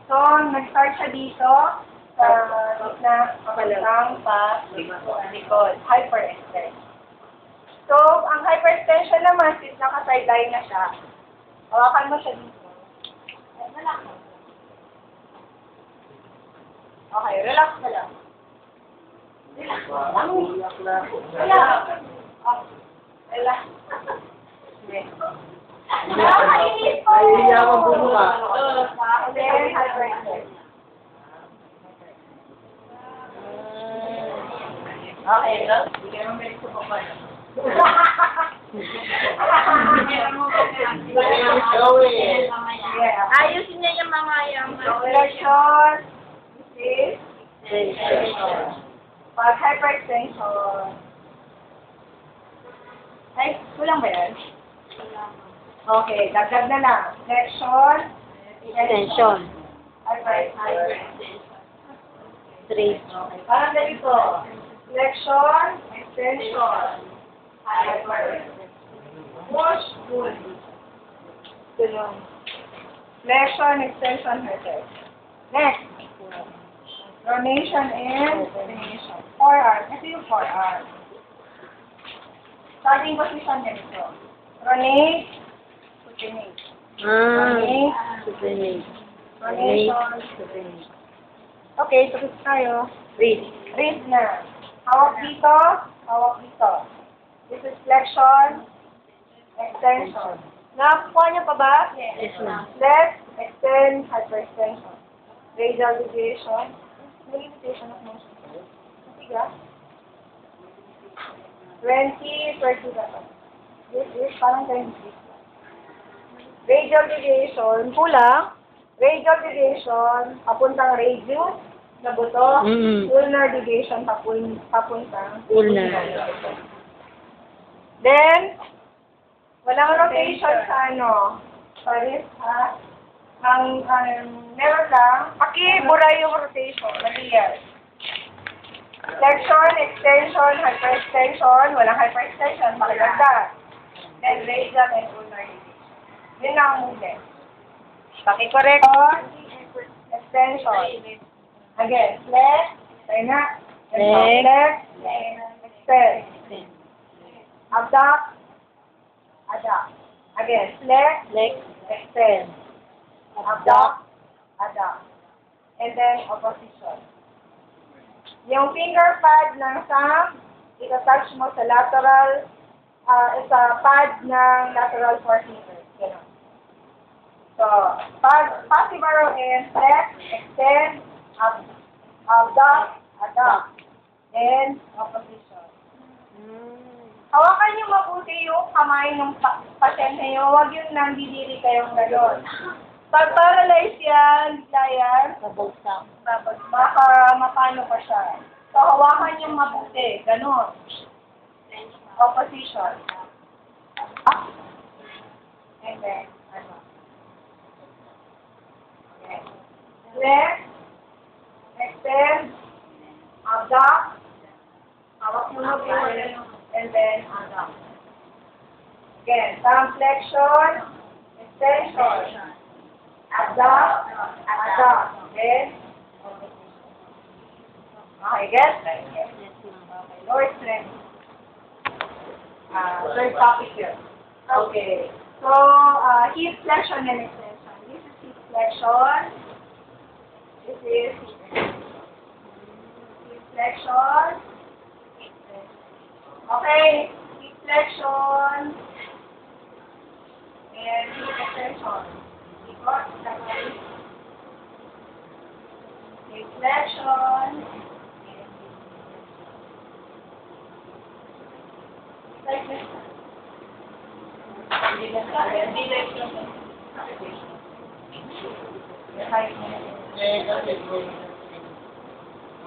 So, nag-start siya dito sa gitna papalang pa likod. Hyperextend. So, ang hyperextension naman, since naka-sideline na siya, hawakan mo siya dito. Relax. Okay, relax ka lang. Relax lang. Relax. Relax. Nakakainis po! Hindi ako bumuka. Then, hyperextend. Okay, no? Hindi ka naman may subukan. Ayusin niya yung mga yung... Flexion. This is pag hyperextension. Ay, kulang ba yan? Okay, dagdag na lang. Flexion. Extension. Hyperextension. Straight. Okay, parang ganito. Flexion, extension. Hyperextension. Push, pull. Tulong. Flexion, extension, hyperextension. Next. Pronation and extension. Forearm. Ito yung forearm. Starting position ganito. Pronate, supinate. Pronate, Supinate. pronation, Supinate. okay, tapos tayo. Wrist. Wrist na. Hawak dito, hawak dito. This is flexion, extension. Nakakuha niyo pa ba? Yes, ma'am. Flex, extend, hyperextension. Radial deviation. Limitation of motion. Siga. 20, 30 dapat. This is parang 20. Radial deviation, kulang. Radial deviation, papuntang radius na buto. Ulnar deviation, papuntang Ulnar. Then, walang rotation sa ano. Sorry, ha? Ang meron lang, pakibura yung rotation. Maliyan. Flexion, extension, hyperextension. Walang hyperextension, pakilagdag. Then, radial and ulnar deviation. Yun lang ang movement. Pakicorrect. Extension. Again, flex. Tayo na. Flex. Extend. Abduct. Adduct. Again, flex. Flex. Extend. Abduct. Adduct. And then, opposition. Yung finger pad ng thumb, itatouch mo sa lateral, sa pad ng lateral forefinger. Ganun. So, passive arrow is flex, extend, abduct, adduct, and opposition. Hawakan niyo mabuti yung kamay ng pasyente niyo. Huwag yung nandidiri kayong gano'n. Pag paralyze yan, bigla yan, Babagsak. baka mapano pa siya. So, hawakan niyo mabuti. Gano'n. Opposition. Up. And then, ano. Okay. Left. Extend. Abduct. Hawak mo mabuti. And then, adduct. Again, thumb flexion. Extension. Abduct. Adduct. Then, okay, get? Yes, ma'am. Okay, lower strength. Third topic here. Okay. So, hip flexion and extension. This is hip flexion. This is hip flexion. Okay. Hip flexion. And hip extension. Hip flexion. Like this.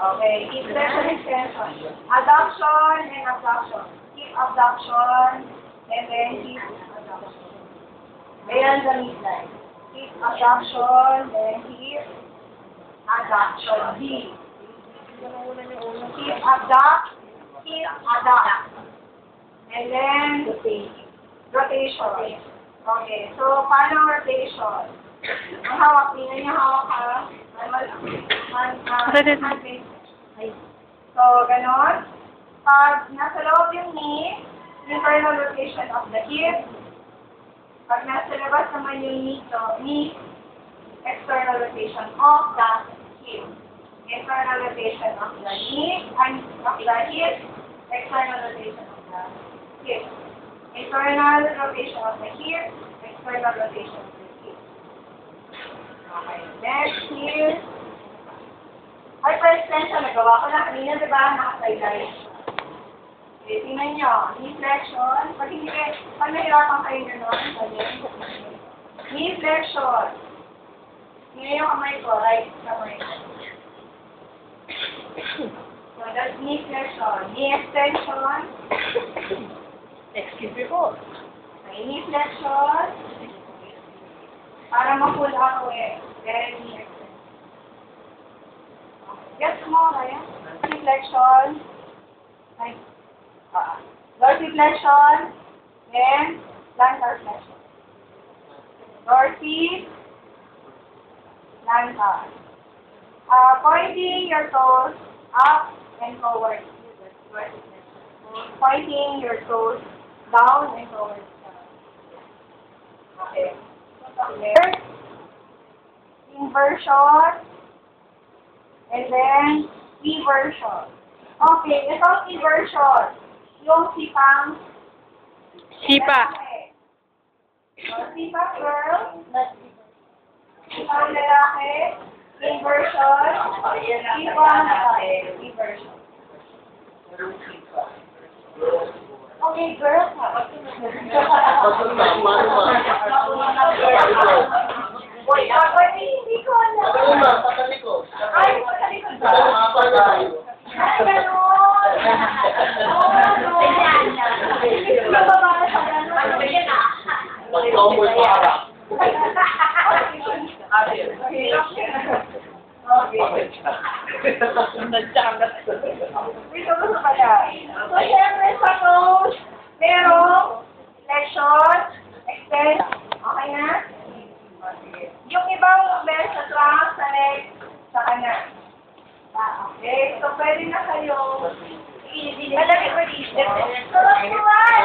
Okay, hip flexion extension. Adduction and abduction. Hip abduction and then hip adduction. Ayan the midline. Hip abduction, then hip adduction. D. Hip abduct, hip adduct. And then rotation. Okay, so paano rotation? Ang hawak, tingnan niyo hawak ha. So, ganon. Pag nasa loob yung knee, internal rotation of the hip. Pag nasa labas naman yung knee, external rotation of the hip. Internal rotation of the knee, and of the hip, external rotation of the hip. Internal rotation of the hip, external rotation of the hip. Okay, next here. Hyperextension, nagawa ko na kanina, diba? Naka-sideline. Okay, tingnan nyo. Knee flexion. Pag nahirapan kayo gano'n, knee flexion. Tingnan yung kamay ko, right kamay. So, that's knee flexion. Knee extension. Excuse me po. Okay, knee flexion. Para ma-pull out eh. Then, knee extension. Yes mo, kaya? Dorsiflexion. Ay. Dorsiflexion. Then, plantar flexion. Dorsi. Plantar. Pointing your toes up and forward. Pointing your toes down and forward. Okay. Here. Inversion. And then, eversion. Okay, itong eversion. Yung sipang... Sipa. Sipang girl. Sipang lalaki. Inversion. Sipang lalaki. Eversion. Okay, girl. Wait, hindi ko alam. Ay, matalikod ba? Ay, gano'n. Bababa sa Dito ko sa pala. So, syempre sa nose, merong flexion, extend. Okay na? Yung ibang movement sa trunk, sa leg, sa kanan. Okay, so pwede na kayo. Malaki ko dito. Sarap naman!